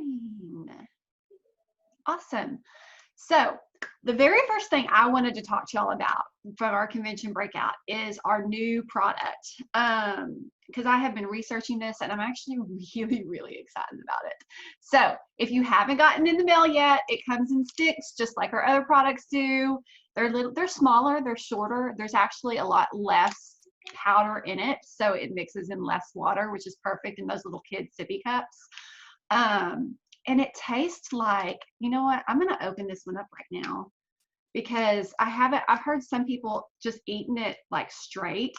morning. Awesome. So the very first thing I wanted to talk to y'all about from our convention breakout is our new product. Because I have been researching this and I'm actually really, really excited about it. So if you haven't gotten in the mail yet, it comes in sticks just like our other products do. They're smaller, they're shorter. There's actually a lot less powder in it, so it mixes in less water, which is perfect in those little kid sippy cups. And it tastes like, you know what, I'm gonna open this one up right now because I've heard some people just eating it like straight,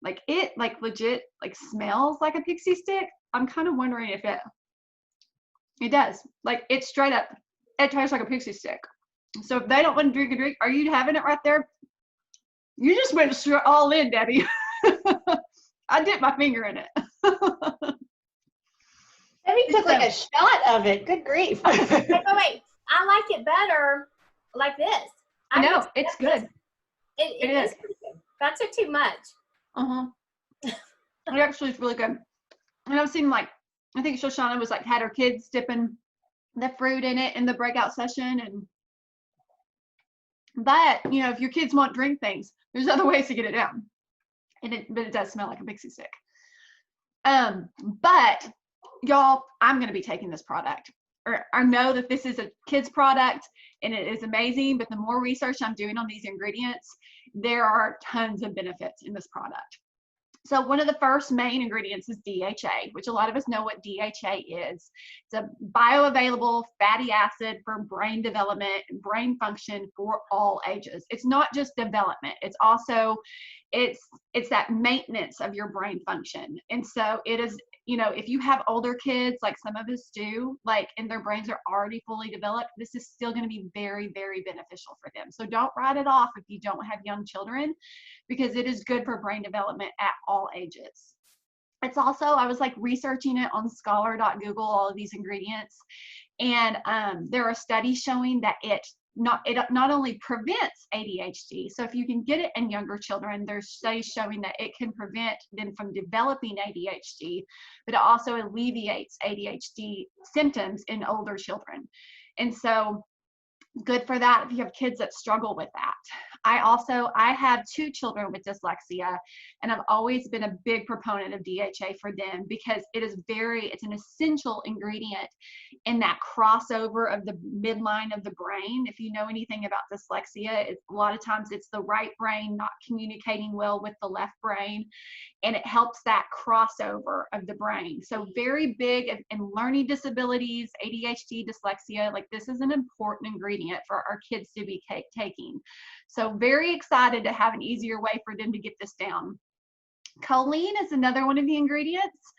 like it like legit like smells like a pixie stick. I'm kind of wondering if it does, like it's straight up, it tastes like a pixie stick. So if they don't want to drink a drink, are you having it right there? You just went all in, Debbie. I dipped my finger in it. Debbie took like a shot of it. Good grief. Wait, I like it better like this. I know, it's good. It is pretty good. That took too much. It actually is really good. And I've seen I think Shoshana was had her kids dipping the fruit in it in the breakout session. But if your kids won't drink things, there's other ways to get it down. But it does smell like a pixie stick. But y'all, I'm going to be taking this product. Or I know that this is a kid's product and it is amazing, but the more research I'm doing on these ingredients, there are tons of benefits in this product. So one of the first main ingredients is DHA, which a lot of us know what DHA is. It's a bioavailable fatty acid for brain development and brain function for all ages. It's not just development. It's also, it's that maintenance of your brain function. And so it is, if you have older kids, like some of us do, and their brains are already fully developed, this is still going to be very, very beneficial for them. So don't write it off if you don't have young children, because it is good for brain development at all ages. It's also, I was researching it on scholar.google, all of these ingredients, and there are studies showing that it not only prevents ADHD, so if you can get it in younger children, there's studies showing that it can prevent them from developing ADHD, but it also alleviates ADHD symptoms in older children. And so good for that if you have kids that struggle with that. I have 2 children with dyslexia, and I've always been a big proponent of DHA for them because it's an essential ingredient in that crossover of the midline of the brain. If you know anything about dyslexia, a lot of times it's the right brain not communicating well with the left brain, and it helps that crossover of the brain. So very big in learning disabilities, ADHD, dyslexia, this is an important ingredient for our kids to be taking. So very excited to have an easier way for them to get this down. Choline is another one of the ingredients.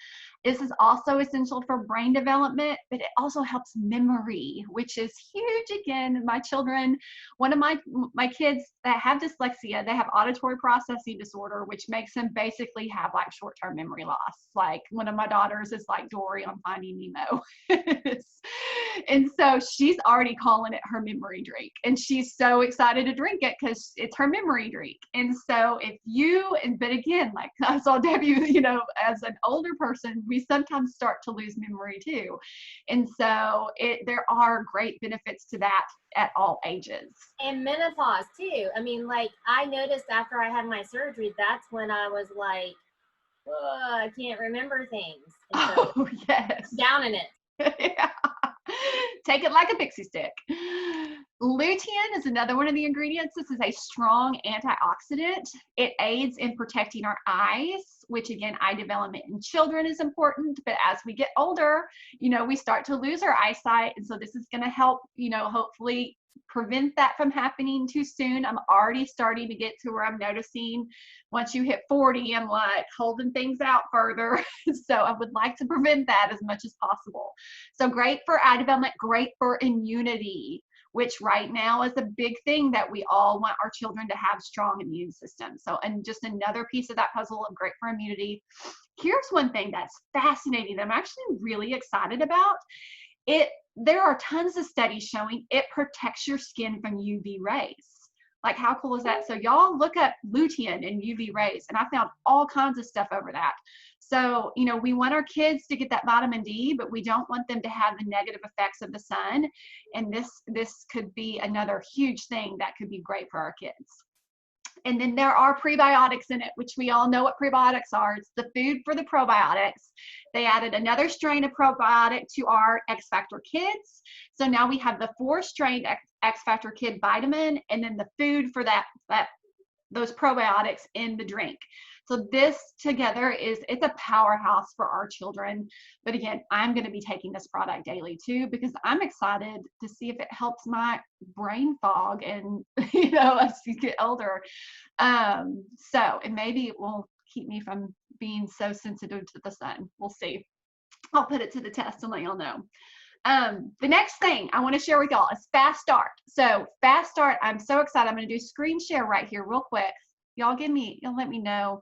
This is also essential for brain development, but it also helps memory, which is huge. Again, my children, one of my kids that have dyslexia, they have auditory processing disorder, which makes them basically have short-term memory loss. One of my daughters is like Dory on Finding Nemo. And so she's already calling it her memory drink. And she's so excited to drink it because it's her memory drink. And so but again, I saw Debbie, as an older person, we sometimes start to lose memory too. And so there are great benefits to that at all ages. And menopause too. I noticed after I had my surgery, that's when I was I can't remember things. Oh, yes. Down in it. Yeah. Take it like a pixie stick. Lutein is another one of the ingredients. This is a strong antioxidant. It aids in protecting our eyes, which again, eye development in children is important, but as we get older, we start to lose our eyesight. And so this is going to help, hopefully prevent that from happening too soon. I'm already starting to get to where I'm noticing once you hit 40, I'm holding things out further. So I would like to prevent that as much as possible. So great for eye development, great for immunity, which right now is a big thing that we all want our children to have strong immune systems. So, and just another piece of that puzzle of great for immunity. Here's one thing that's fascinating that I'm actually really excited about. There are tons of studies showing it protects your skin from UV rays. How cool is that? So y'all look up lutein and UV rays, and I found all kinds of stuff over that. So, you know, we want our kids to get that vitamin D, but we don't want them to have the negative effects of the sun. And this could be another huge thing that could be great for our kids. And then there are prebiotics in it, which we all know what prebiotics are. It's the food for the probiotics. They added another strain of probiotic to our X Factor Kids. So now we have the 4-strain X Factor Kid vitamin, and then the food for those probiotics in the drink. So this together it's a powerhouse for our children. But again, I'm going to be taking this product daily too, because I'm excited to see if it helps my brain fog and, you know, as you get older. So, and maybe it will keep me from being so sensitive to the sun. We'll see. I'll put it to the test and let y'all know. The next thing I want to share with y'all is Fast Start. So Fast Start, I'm so excited. I'm going to do screen share right here real quick. Y'all let me know.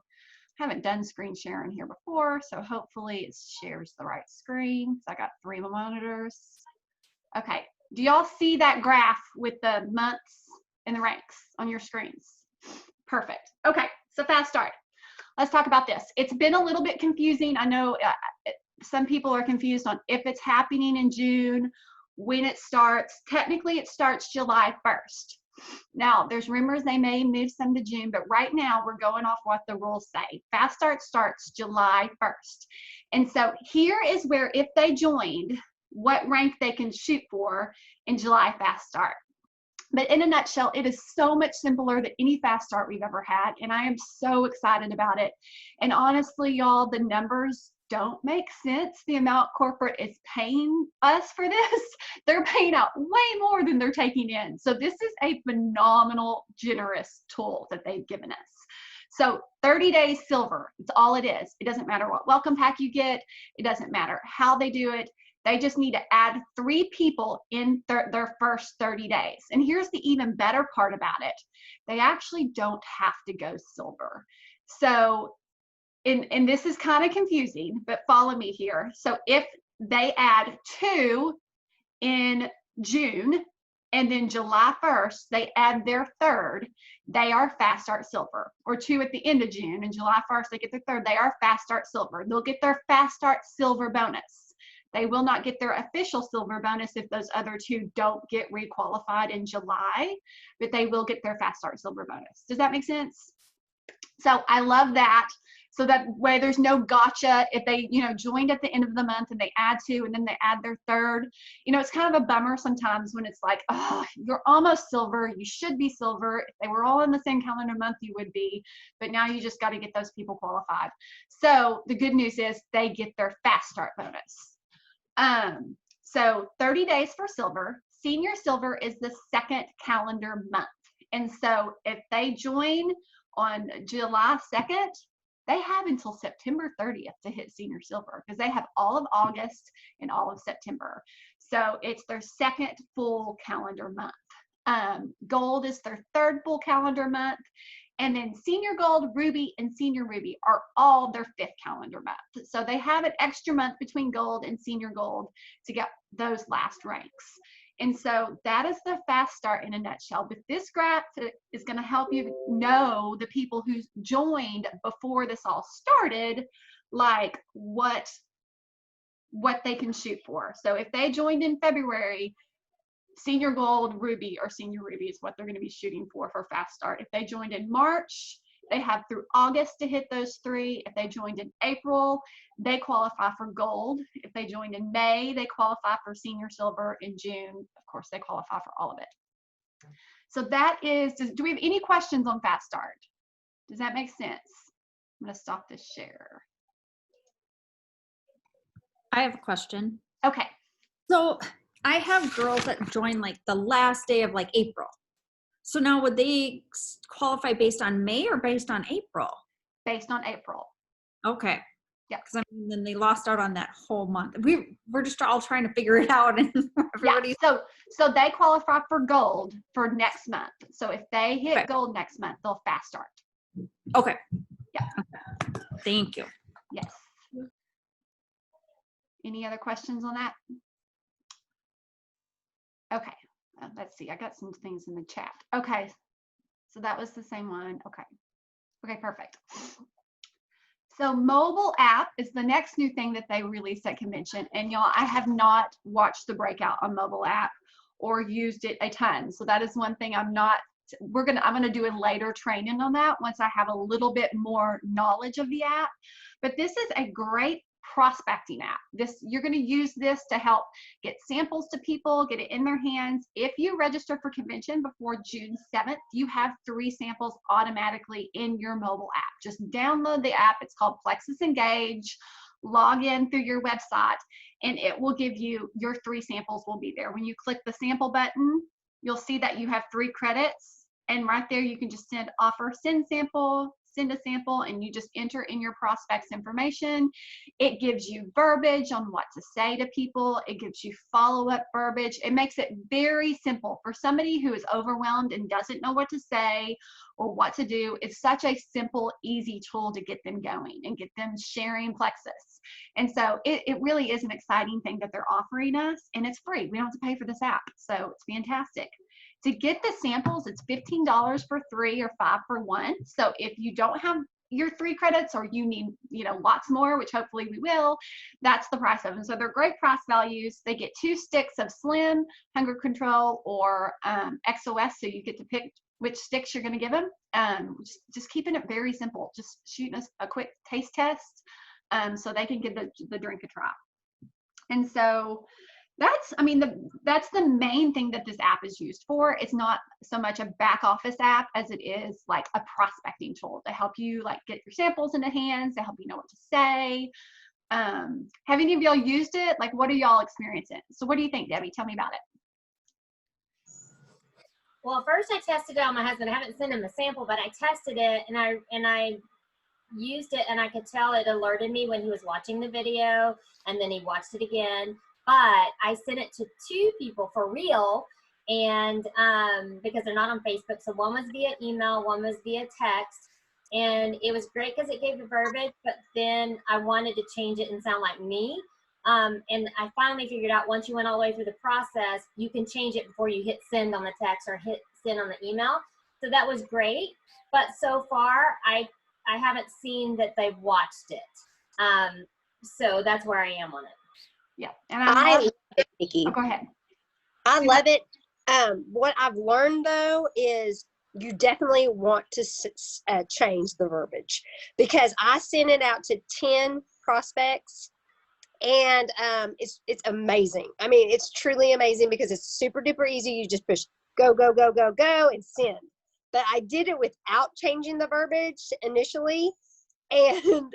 I haven't done screen sharing here before, so hopefully it shares the right screen. So I got 3 monitors. Okay, do y'all see that graph with the months and the ranks on your screens? Perfect. Okay, so Fast Start. Let's talk about this. It's been a little bit confusing. I know some people are confused on if it's happening in June, when it starts. Technically, it starts July 1st. Now, there's rumors they may move some to June, but right now we're going off what the rules say. Fast Start starts July 1st. And so here is where, if they joined, what rank they can shoot for in July Fast Start. But in a nutshell, it is so much simpler than any Fast Start we've ever had, and I am so excited about it. And honestly, y'all, the numbers don't make sense. The amount corporate is paying us for this, they're paying out way more than they're taking in. So this is a phenomenal, generous tool that they've given us. So 30 days silver, it's all it is. It doesn't matter what welcome pack you get. It doesn't matter how they do it. They just need to add 3 people in their first 30 days. And here's the even better part about it. They actually don't have to go silver. So, and this is kind of confusing, but follow me here. So if they add 2 in June, and then July 1st, they add their 3rd, they are Fast Start Silver. Or 2 at the end of June, and July 1st, they get their 3rd, they are Fast Start Silver. They'll get their Fast Start Silver bonus. They will not get their official silver bonus if those other 2 don't get requalified in July, but they will get their Fast Start Silver bonus. Does that make sense? So I love that. So that way there's no gotcha if they, you know, joined at the end of the month and they add 2 and then they add their 3rd. You know, it's kind of a bummer sometimes when it's like, oh, you're almost silver. You should be silver. If they were all in the same calendar month, you would be. But now you just got to get those people qualified. So the good news is they get their Fast Start bonus. So 30 days for silver. Senior silver is the 2nd calendar month. And so if they join on July 2nd, they have until September 30th to hit senior silver, because they have all of August and all of September. So it's their 2nd full calendar month. Gold is their 3rd full calendar month. And then Senior Gold, Ruby, and Senior Ruby are all their 5th calendar month. So they have an extra month between Gold and Senior Gold to get those last ranks. And so that is the Fast Start in a nutshell. But this graph is going to help you know the people who joined before this all started, like what they can shoot for. So if they joined in February, Senior Gold, Ruby, or Senior Ruby is what they're going to be shooting for Fast Start. If they joined in March, they have through August to hit those 3. If they joined in April, they qualify for Gold. If they joined in May, they qualify for Senior Silver. In June, of course, they qualify for all of it. So that is, do we have any questions on Fast Start? Does that make sense? I'm going to stop this share. I have a question. Okay. So I have girls that join like the last day of like April. So now would they qualify based on May or based on April? Based on April. Okay. Yeah. Because I mean, then they lost out on that whole month. We're just all trying to figure it out, and everybody's. Yeah. So they qualify for Gold for next month. So if they hit Okay. Gold next month, they'll Fast Start. Okay. Yeah. Okay. Thank you. Yes. Any other questions on that? Okay. Let's see. I got some things in the chat. Okay. So that was the same one. Okay. Okay, perfect. So mobile app is the next new thing that they released at convention. And y'all, I have not watched the Breakout on mobile app or used it a ton. So that is one thing I'm gonna do a later training on that once I have a little bit more knowledge of the app. But this is a great prospecting app. You're going to use this to help get samples to people, get it in their hands. If you register for convention before June 7th, you have 3 samples automatically in your mobile app. Just download the app. It's called Plexus Engage. Log in through your website, and it will give you your 3 samples will be there. When you click the sample button, you'll see that you have 3 credits, and right there you can just send sample, send a sample, and you just enter in your prospect's information. It gives you verbiage on what to say to people. It gives you follow-up verbiage. It makes it very simple for somebody who is overwhelmed and doesn't know what to say or what to do. It's such a simple, easy tool to get them going and get them sharing Plexus. And so it really is an exciting thing that they're offering us, and it's free. We don't have to pay for this app, so it's fantastic. To get the samples, it's $15 for 3 or 5 for 1. So if you don't have your 3 credits or you need, lots more, which hopefully we will, that's the price of them. So they're great price values. They get 2 sticks of Slim, Hunger Control, or XOS. So you get to pick which sticks you're going to give them. Just keeping it very simple. Just shooting us a quick taste test so they can give the drink a try. And so that's the main thing that this app is used for. It's not so much a back office app as it is like a prospecting tool to help you like get your samples into hands, to help you know what to say. Have any of y'all used it? Like, what are y'all experiencing? So what do you think, Debbie? Tell me about it. Well, first I tested it on my husband. I haven't sent him a sample, but I tested it and I used it, and I could tell it alerted me when he was watching the video, and then he watched it again. But I sent it to 2 people for real, and because they're not on Facebook. So one was via email, one was via text, and it was great because it gave the verbiage, but then I wanted to change it and sound like me. And I finally figured out once you went all the way through the process, you can change it before you hit send on the text or hit send on the email. So that was great. But so far, I haven't seen that they've watched it. So that's where I am on it. Yeah, and I love it, Nikki. Oh, go ahead. I love it. What I've learned though is you definitely want to change the verbiage, because I sent it out to 10 prospects, and it's amazing. I mean, it's truly amazing because it's super duper easy. You just push go, go, go, go, go, and send. But I did it without changing the verbiage initially, and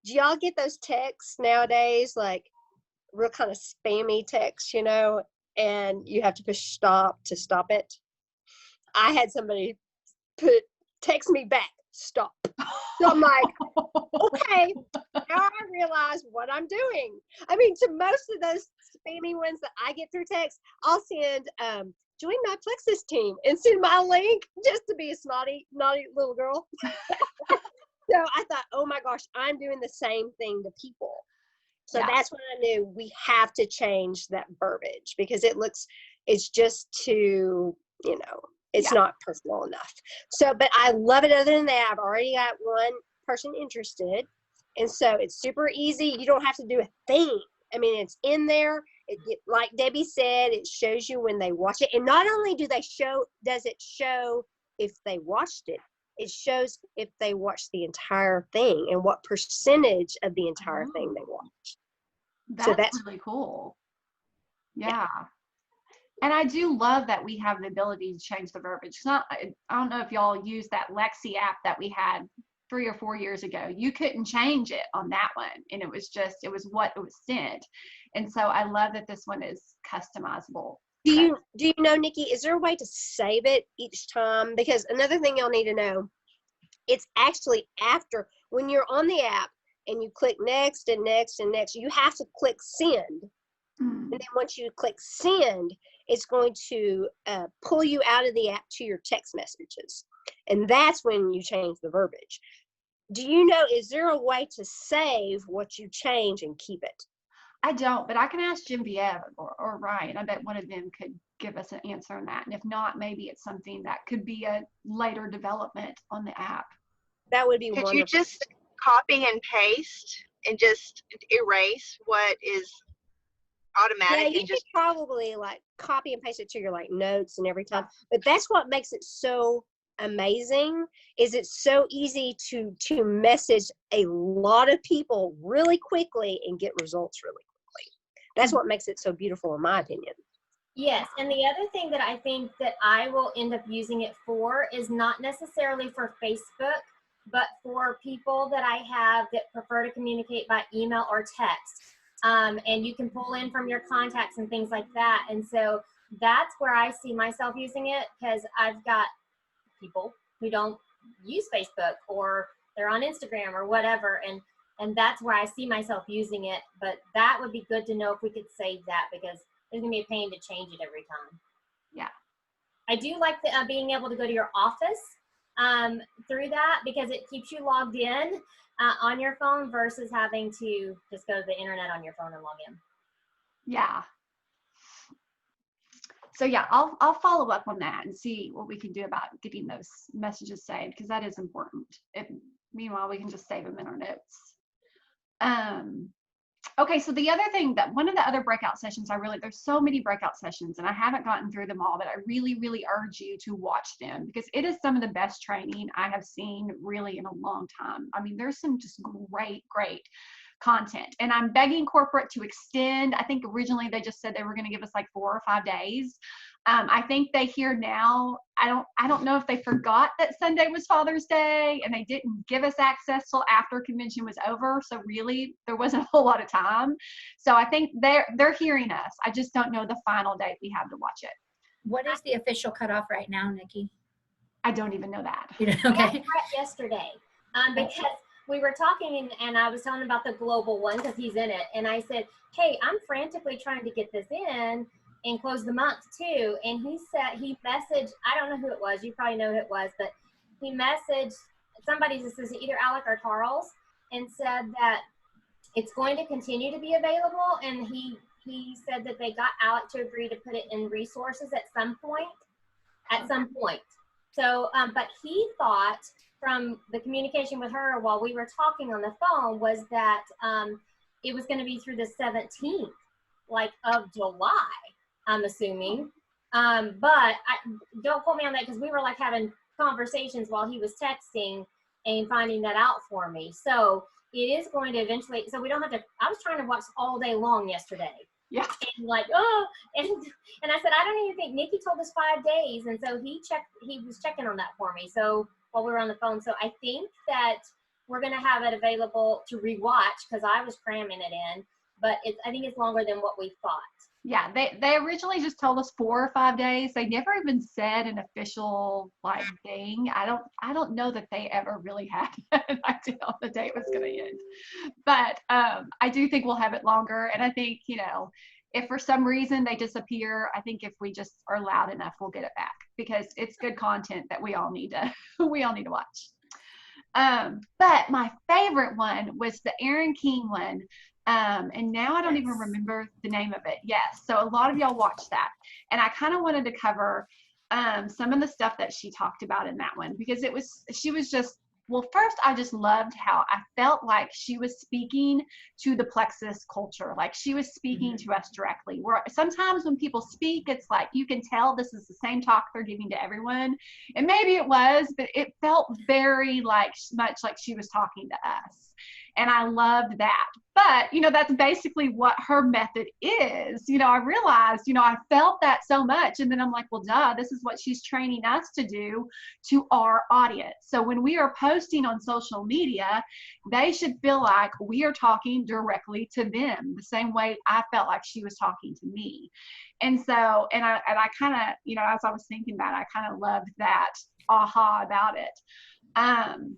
do y'all get those texts nowadays, like real kind of spammy texts, and you have to push stop to stop it? I had somebody text me back, stop. So I'm like, okay, now I realize what I'm doing. I mean, to most of those spammy ones that I get through text, I'll send, join my Plexus team, and send my link just to be a snotty, naughty little girl. So I thought, oh my gosh, I'm doing the same thing to people. So that's when I knew we have to change that verbiage, because it's just too, it's not personal enough. So, but I love it. Other than that, I've already got 1 person interested. And so it's super easy. You don't have to do a thing. I mean, it's in there. Like Debbie said, it shows you when they watch it. And not only does it show if they watched it, it shows if they watched the entire thing and what percentage of the entire thing they watched. That's really cool. Yeah. And I do love that we have the ability to change the verbiage. I don't know if y'all use that Lexi app that we had 3 or 4 years ago. You couldn't change it on that one. And it was what it was sent. And so I love that this one is customizable. Do you know, Nikki, is there a way to save it each time? Because another thing y'all need to know, it's actually after, when you're on the app and you click next and next and next, you have to click send. And then once you click send, it's going to pull you out of the app to your text messages. And that's when you change the verbiage. Do you know, is there a way to save what you change and keep it? I don't, but I can ask Genevieve or Ryan. I bet one of them could give us an answer on that. And if not, maybe it's something that could be a later development on the app. That would be wonderful. Could you just copy and paste and just erase what is automatic Yeah, you and could just probably like copy and paste it to your like notes and every time. But that's what makes it so amazing, is it's so easy to message a lot of people really quickly and get results really quickly. That's what makes it so beautiful in my opinion. Yes, and the other thing that I think that I will end up using it for is not necessarily for Facebook, but for people that I have that prefer to communicate by email or text. And you can pull in from your contacts and things like that. And so that's where I see myself using it, because I've got people who don't use Facebook, or they're on Instagram or whatever. And that's where I see myself using it. But that would be good to know if we could save that, because it's gonna be a pain to change it every time. Yeah. I do like the, being able to go to your office through that, because it keeps you logged in on your phone versus having to just go to the internet on your phone and log in. Yeah. So yeah, I'll follow up on that and see what we can do about getting those messages saved, because that is important. Meanwhile, we can just save them in our notes. Okay, so the other thing, that one of the other breakout sessions, there's so many breakout sessions and I haven't gotten through them all, but I really, really urge you to watch them, because it is some of the best training I have seen really in a long time. I mean, there's some just great content, and I'm begging corporate to extend. I think originally they just said they were going to give us like 4 or 5 days. I think they hear now, I don't know if they forgot that Sunday was Father's Day and they didn't give us access till after convention was over. So really there wasn't a whole lot of time. So I think they're hearing us. I just don't know the final date we have to watch it. What is the official cutoff right now, Nikki? I don't even know that. Okay. I asked Brett yesterday because we were talking and I was telling him about the global one because he's in it. And I said, hey, I'm frantically trying to get this in and close the month too. And he said, he messaged, I don't know who it was, you probably know who it was, but he messaged somebody, this is either Alec or Charles, and said that it's going to continue to be available. And he said that they got Alec to agree to put it in resources at some point. So, but he thought from the communication with her while we were talking on the phone was that it was going to be through the 17th, like of July, I'm assuming. But don't quote me on that, because we were like having conversations while he was texting and finding that out for me. So it is going to eventually, so we don't have to, I was trying to watch all day long yesterday. Yeah. And like, and I said, I don't even think Nikki told us 5 days. And so he was checking on that for me. So while we were on the phone. So I think that we're going to have it available to rewatch, because I was cramming it in, but I think it's longer than what we thought. Yeah, they originally just told us 4 or 5 days. They never even said an official like thing. I don't know that they ever really had an idea on the day it was going to end. But I do think we'll have it longer. And I think, if for some reason they disappear, I think if we just are loud enough, we'll get it back, because it's good content that we all need to watch. But my favorite one was the Aaron King one. And now I don't even remember the name of it. Yes. So a lot of y'all watched that. And I kind of wanted to cover some of the stuff that she talked about in that one, because she was just, well, first, I just loved how I felt like she was speaking to the Plexus culture. Like she was speaking to us directly. Where sometimes when people speak, it's like you can tell this is the same talk they're giving to everyone. And maybe it was, but it felt very much like she was talking to us. And I loved that. But, that's basically what her method is. I realized, I felt that so much. And then I'm like, well, duh, this is what she's training us to do to our audience. So when we are posting on social media, they should feel like we are talking directly to them, the same way I felt like she was talking to me. And so, and I kind of, as I was thinking about it, I kind of loved that aha about it.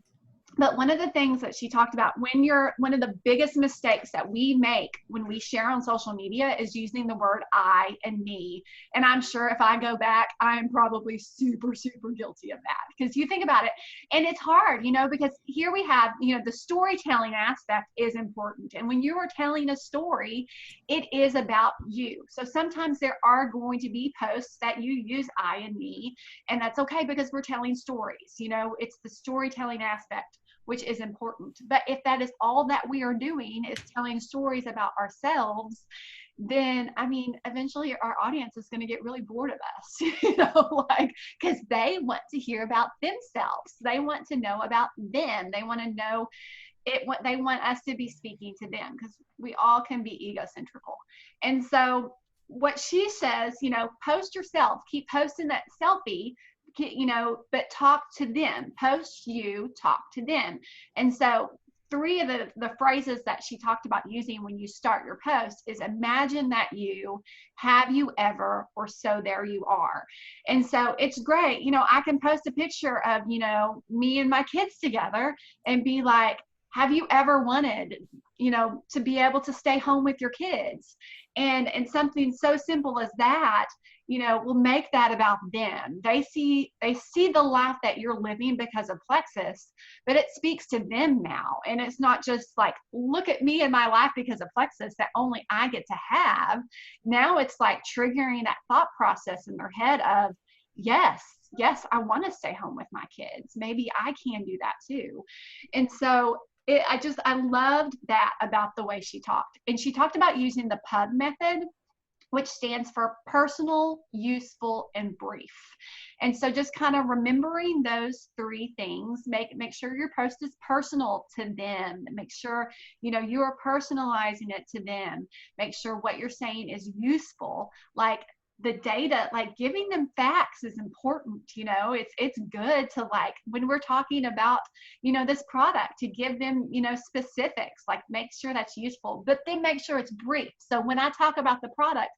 But one of the things that she talked about, one of the biggest mistakes that we make when we share on social media is using the word I and me. And I'm sure if I go back, I'm probably super, super guilty of that, because you think about it and it's hard, because here we have, the storytelling aspect is important. And when you are telling a story, it is about you. So sometimes there are going to be posts that you use I and me, and that's okay, because we're telling stories, it's the storytelling aspect. which is important. But if that is all that we are doing is telling stories about ourselves, then I mean, eventually our audience is going to get really bored of us, you know, like, because they want to hear about themselves. They want to know about them. They want to know what they want us to be speaking to them, because we all can be egocentrical. And so what she says, you know, post yourself, keep posting that selfie, you know, but talk to them. Post you, talk to them. And so 3 of the phrases that she talked about using when you start your post is imagine that you, have you ever, or so there you are. And so it's great. You know, I can post a picture of, you know, me and my kids together and be like, have you ever wanted, you know, to be able to stay home with your kids? And something so simple as that, you know, will make that about them. They see the life that you're living because of Plexus, but it speaks to them now. And it's not just like, look at me and my life because of Plexus that only I get to have. Now it's like triggering that thought process in their head of, yes, I want to stay home with my kids. Maybe I can do that too. And so I loved that about the way she talked. And she talked about using the PUB method, which stands for personal, useful, and brief. And so just kind of remembering those 3 things, make sure your post is personal to them. Make sure, you know, you are personalizing it to them. Make sure what you're saying is useful. Like the data, like giving them facts is important. You know, it's good to, like, when we're talking about, you know, this product, to give them, you know, specifics, like make sure that's useful, but then make sure it's brief. So when I talk about the product,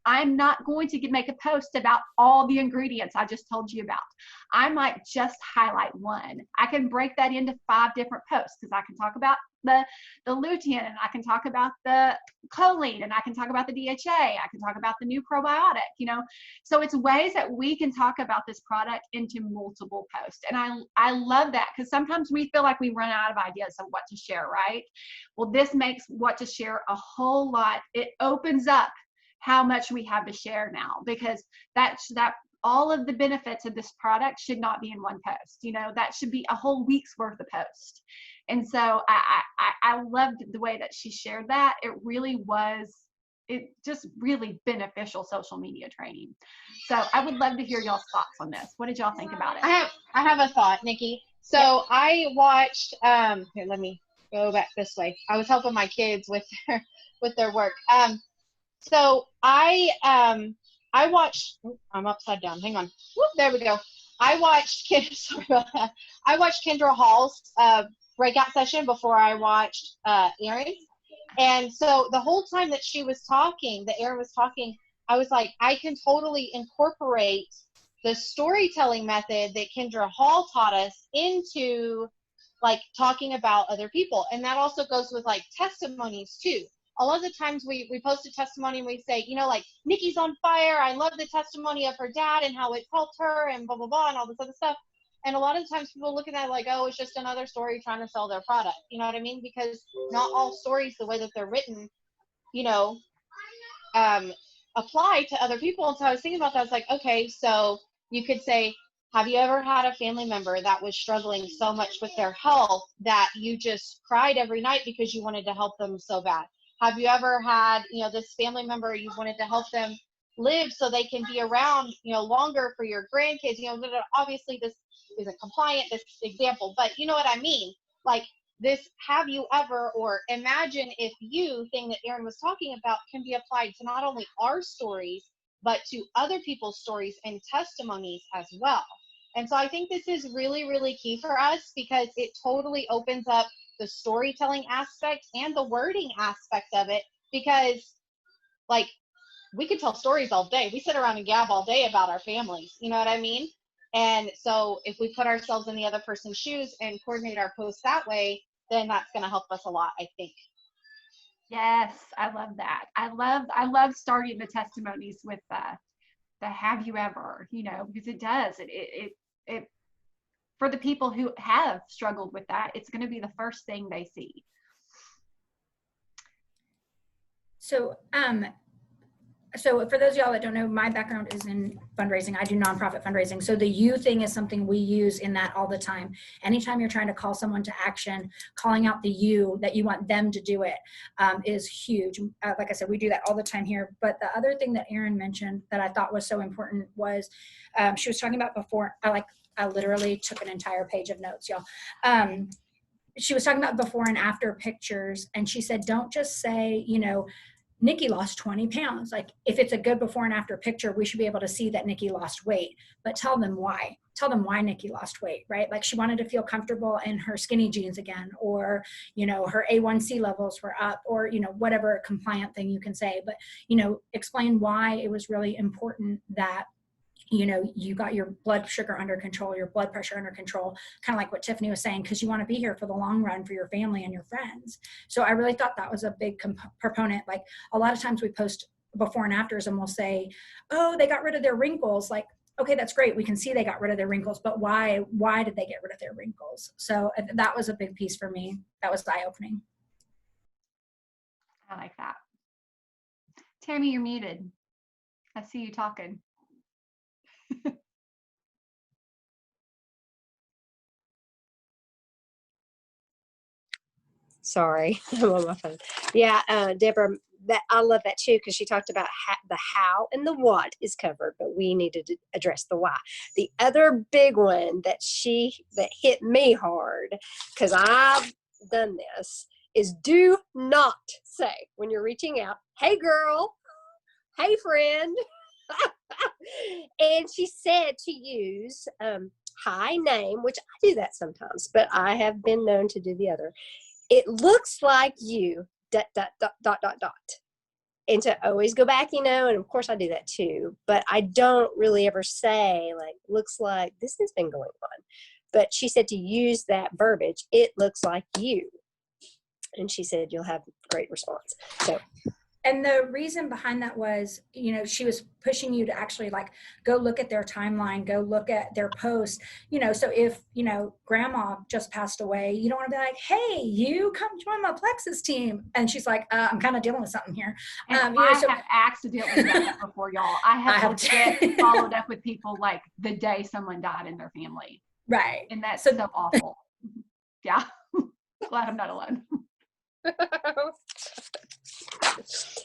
I'm not going to make a post about all the ingredients I just told you about. I might just highlight one. I can break that into 5 different posts, because I can talk about the lutein, and I can talk about the choline, and I can talk about the DHA, I can talk about the new probiotic, you know. So it's ways that we can talk about this product into multiple posts. And I love that, because sometimes we feel like we run out of ideas of what to share, right? Well, this makes what to share a whole lot. It opens up how much we have to share now, because that all of the benefits of this product should not be in one post. You know, that should be a whole week's worth of post. And so I loved the way that she shared that. It just really beneficial social media training. So I would love to hear y'all's thoughts on this. What did y'all think about it? I have a thought, Nikki. So Yeah. I watched, here, let me go back this way. I was helping my kids with their work. So I watched, I'm upside down. Hang on. Whoop, there we go. I watched sorry about that. I watched Kendra Hall's breakout session before I watched Erin's. And so the whole time that she was talking, that Erin was talking, I was like, I can totally incorporate the storytelling method that Kendra Hall taught us into like talking about other people. And that also goes with like testimonies too. A lot of the times we post a testimony and we say, you know, like, Nikki's on fire. I love the testimony of her dad and how it helped her and blah, blah, blah, and all this other stuff. And a lot of times people look at that like, oh, it's just another story trying to sell their product. You know what I mean? Because not all stories, the way that they're written, you know, apply to other people. And so I was thinking about that. I was like, okay, so you could say, have you ever had a family member that was struggling so much with their health that you just cried every night because you wanted to help them so bad? Have you ever had, you know, this family member, you wanted to help them live so they can be around, you know, longer for your grandkids? You know, obviously this isn't compliant, this example, but you know what I mean? Like this, have you ever, or imagine if you thing that Erin was talking about can be applied to not only our stories, but to other people's stories and testimonies as well. And so I think this is really, really key for us, because it totally opens up the storytelling aspect and the wording aspect of it, because like we could tell stories all day. We sit around and gab all day about our families. You know what I mean? And so if we put ourselves in the other person's shoes and coordinate our posts that way, then that's going to help us a lot, I think. Yes, I love that. I love starting the testimonies with the have you ever, you know, because it does. It for the people who have struggled with that, it's going to be the first thing they see. So So for those of y'all that don't know, my background is in fundraising. I do nonprofit fundraising. So the you thing is something we use in that all the time. Anytime you're trying to call someone to action, calling out the you that you want them to do it is huge. Like I said, we do that all the time here. But the other thing that Erin mentioned that I thought was so important was she was talking about before. I literally took an entire page of notes, y'all. She was talking about before and after pictures, and she said, don't just say, you know, Nikki lost 20 pounds. Like if it's a good before and after picture, we should be able to see that Nikki lost weight, but tell them why. Tell them why Nikki lost weight, right? Like she wanted to feel comfortable in her skinny jeans again, or, you know, her A1C levels were up, or, you know, whatever compliant thing you can say, but, you know, explain why it was really important that, you know, you got your blood sugar under control, your blood pressure under control, kind of like what Tiffany was saying, because you want to be here for the long run for your family and your friends. So I really thought that was a big proponent. Like a lot of times we post before and afters and we'll say, oh, they got rid of their wrinkles. Like, okay, that's great. We can see they got rid of their wrinkles, but why did they get rid of their wrinkles? So that was a big piece for me. That was eye-opening. I like that. Tammy, you're muted. I see you talking. Sorry, I'm on my phone. Yeah, Deborah, that I love that too, because she talked about the how and the what is covered, but we needed to address the why. The other big one that hit me hard, because I've done this, is do not say when you're reaching out, hey girl, hey friend. And she said to use hi name, which I do that sometimes, but I have been known to do the other. It looks like you, ... And to always go back, you know, and of course I do that too, but I don't really ever say like, looks like this has been going on. But she said to use that verbiage, it looks like you. And she said, you'll have great response. So. And the reason behind that was, you know, she was pushing you to actually like go look at their timeline, go look at their post, you know, so if, you know, grandma just passed away, you don't want to be like, hey, you come join my Plexus team. And she's like, I'm kind of dealing with something here. And I have accidentally done that before, y'all. I have legit followed up with people like the day someone died in their family. Right. And that's so awful. Yeah. Glad I'm not alone.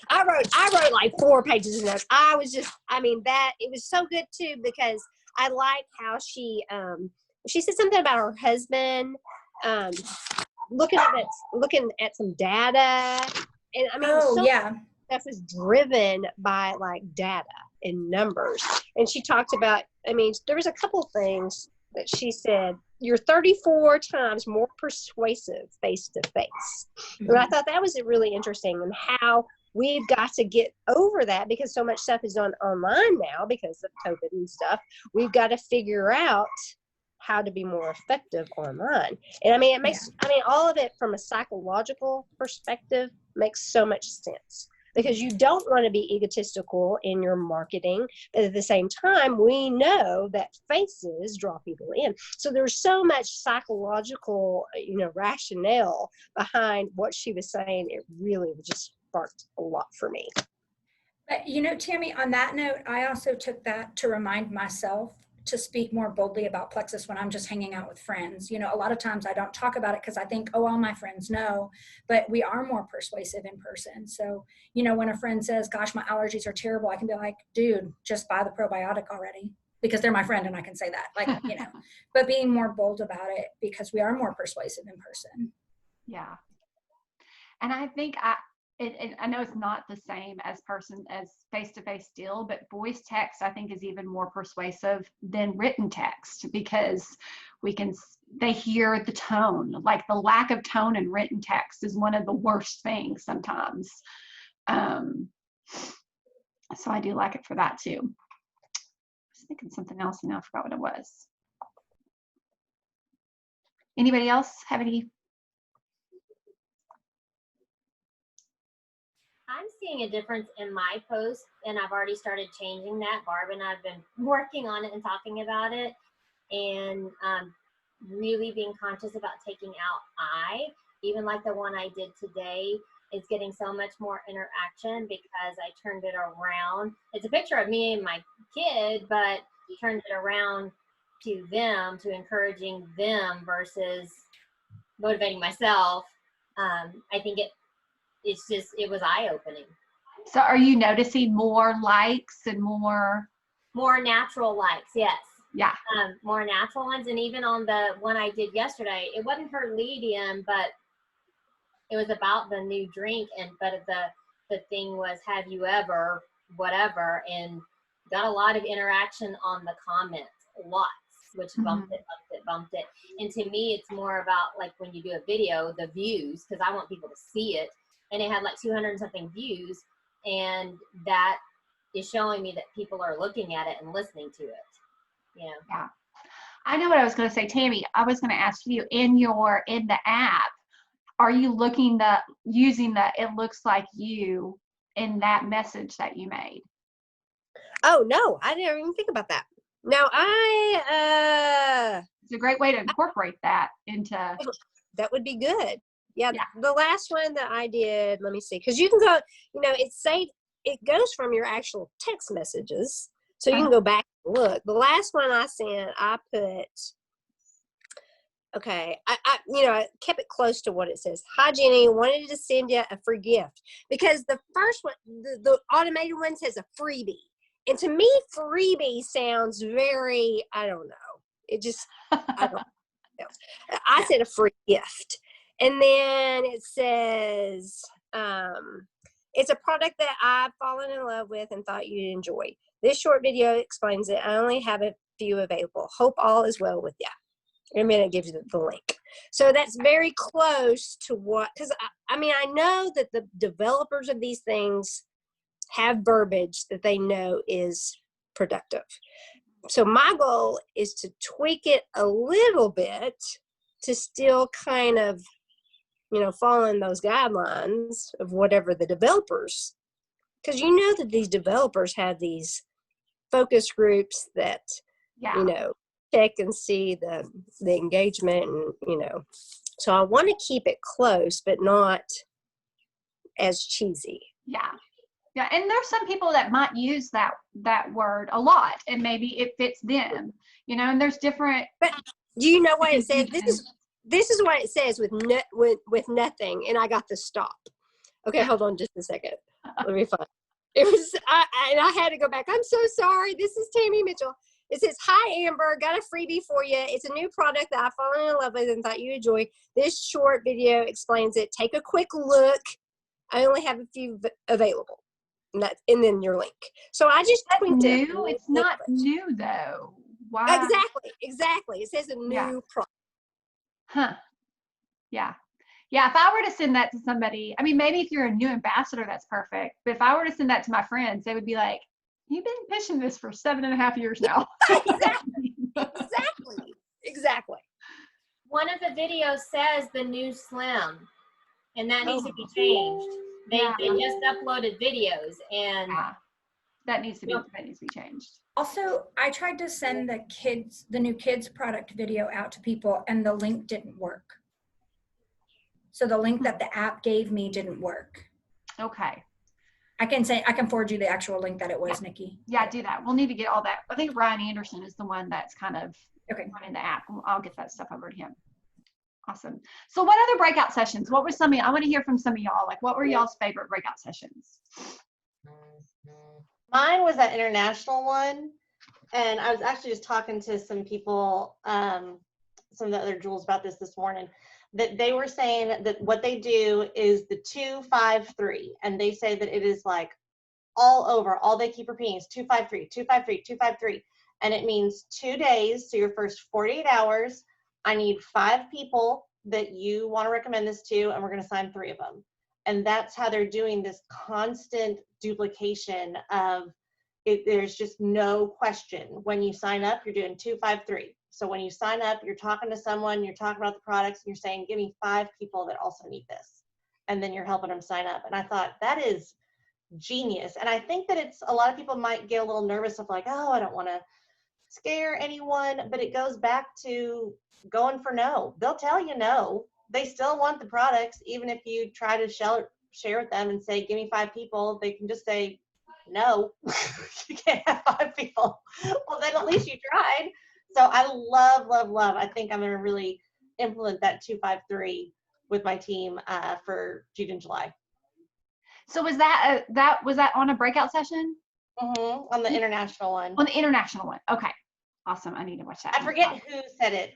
I wrote like 4 pages of notes. It was so good too, because I like how she said something about her husband looking at some data, and I mean, stuff is driven by like data and numbers. And she talked about, I mean, there was a couple things that she said. You're 34 times more persuasive face to face. And I thought that was really interesting, and how we've got to get over that, because so much stuff is done online now because of COVID and stuff. We've got to figure out how to be more effective online. And I mean, it makes, all of it from a psychological perspective makes so much sense, because you don't want to be egotistical in your marketing, but at the same time, we know that faces draw people in. So there's so much psychological, you know, rationale behind what she was saying. It really just sparked a lot for me. But, you know, Tammy, on that note, I also took that to remind myself to speak more boldly about Plexus when I'm just hanging out with friends. You know, a lot of times I don't talk about it because I think, oh, all my friends know, but we are more persuasive in person. So, you know, when a friend says, gosh, my allergies are terrible, I can be like, dude, just buy the probiotic already, because they're my friend and I can say that, like, you know, but being more bold about it, because we are more persuasive in person. Yeah. And I think I know it's not the same as face-to-face still, but voice text I think is even more persuasive than written text, because they hear the tone. Like the lack of tone in written text is one of the worst things sometimes. So I do like it for that too. I was thinking something else and now I forgot what it was. Anybody else have any? I'm seeing a difference in my post, and I've already started changing that. Barb and I've been working on it and talking about it, and really being conscious about taking out I, even like the one I did today. is getting so much more interaction because I turned it around. It's a picture of me and my kid, but turned it around to them, to encouraging them versus motivating myself. I think it was eye-opening. So are you noticing more likes and more natural likes? Yes. Yeah. More natural ones. And even on the one I did yesterday, it wasn't her lead-in, but it was about the new drink. But the thing was, have you ever, whatever, and got a lot of interaction on the comments, lots, which bumped it. And to me, it's more about like when you do a video, the views, because I want people to see it. And it had like 200 and something views. And that is showing me that people are looking at it and listening to it. Yeah. I know what I was going to say, Tammy. I was going to ask you in the app, are you using the "it looks like you" in that message that you made? Oh no, I didn't even think about that. Now It's a great way to incorporate that into. That would be good. Yeah. The last one that I did, let me see, because you can go, it goes from your actual text messages, so you can go back and look. The last one I sent, I put, okay, I kept it close to what it says. Hi, Jenny, wanted to send you a free gift, because the first one, the automated one, says a freebie. And to me, freebie sounds very, I don't know. It just, I don't know. I said a free gift. And then it says, it's a product that I've fallen in love with and thought you'd enjoy. This short video explains it. I only have a few available. Hope all is well with you. And then it gives you the link. So that's very close to what, because I know that the developers of these things have verbiage that they know is productive. So my goal is to tweak it a little bit to still kind of, following those guidelines of whatever the developers, because that these developers have these focus groups that, check and see the engagement and, so I want to keep it close, but not as cheesy. Yeah. Yeah. And there's some people that might use that word a lot, and maybe it fits them, and there's different. But do you know what it says? This is what it says with nothing, and I got to stop. Okay, hold on just a second. Let me find. It was I had to go back. I'm so sorry. This is Tammy Mitchell. It says, "Hi Amber, got a freebie for you. It's a new product that I've fallen in love with and thought you'd enjoy. This short video explains it. Take a quick look. I only have a few available." And then your link. So I just tweaked it. It's not new though. Why? Exactly. It says a new product. Huh. Yeah. Yeah. If I were to send that to somebody, maybe if you're a new ambassador, that's perfect. But if I were to send that to my friends, they would be like, "You've been pushing this for 7.5 years now." Exactly. One of the videos says the new Slim, and that needs to be changed. They just uploaded videos, and that needs to be changed. Also, I tried to send the new kids product video out to people, and the link didn't work. So the link that the app gave me didn't work. Okay. I can forward you the actual link that it was, Nikki. Yeah, do that. We'll need to get all that. I think Ryan Anderson is the one that's kind of running the app. I'll get that stuff over to him. Awesome. So what other breakout sessions? What were some of you? I want to hear from some of y'all. Like, what were y'all's favorite breakout sessions? Mine was that international one. And I was actually just talking to some people, some of the other Jules about this morning, that they were saying that what they do is the 2-5-3. And they say that it is like all over. All they keep repeating is 2-5-3, 2-5-3, 2-5-3. And it means 2 days. So your first 48 hours, I need 5 people that you want to recommend this to, and we're going to sign 3 of them. And that's how they're doing this constant duplication of it. There's just no question. When you sign up, you're doing 2-5-3. So when you sign up, you're talking to someone, you're talking about the products, and you're saying, "Give me 5 people that also need this." And then you're helping them sign up. And I thought that is genius. And I think that a lot of people might get a little nervous of like, "Oh, I don't want to scare anyone," but it goes back to going for no. They'll tell you no. They still want the products, even if you try to share with them and say, give me 5 people, they can just say, no, you can't have 5 people. Well, then at least you tried. So I love, love, love. I think I'm going to really implement that 2-5-3 with my team for June and July. So was that on a breakout session? On the international one. On the international one. Okay. Awesome. I need to watch that. I forget who said it.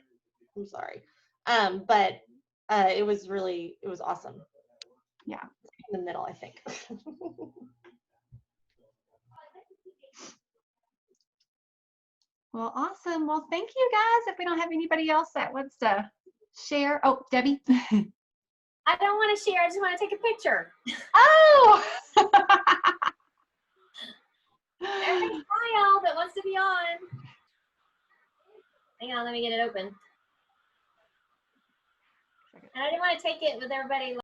I'm sorry. But it was awesome. Yeah. In the middle, I think. Well, awesome. Well, thank you guys. If we don't have anybody else that wants to share. Oh, Debbie. I don't want to share. I just want to take a picture. Oh. There's a smile that wants to be on. Hang on, let me get it open. And I didn't want to take it with everybody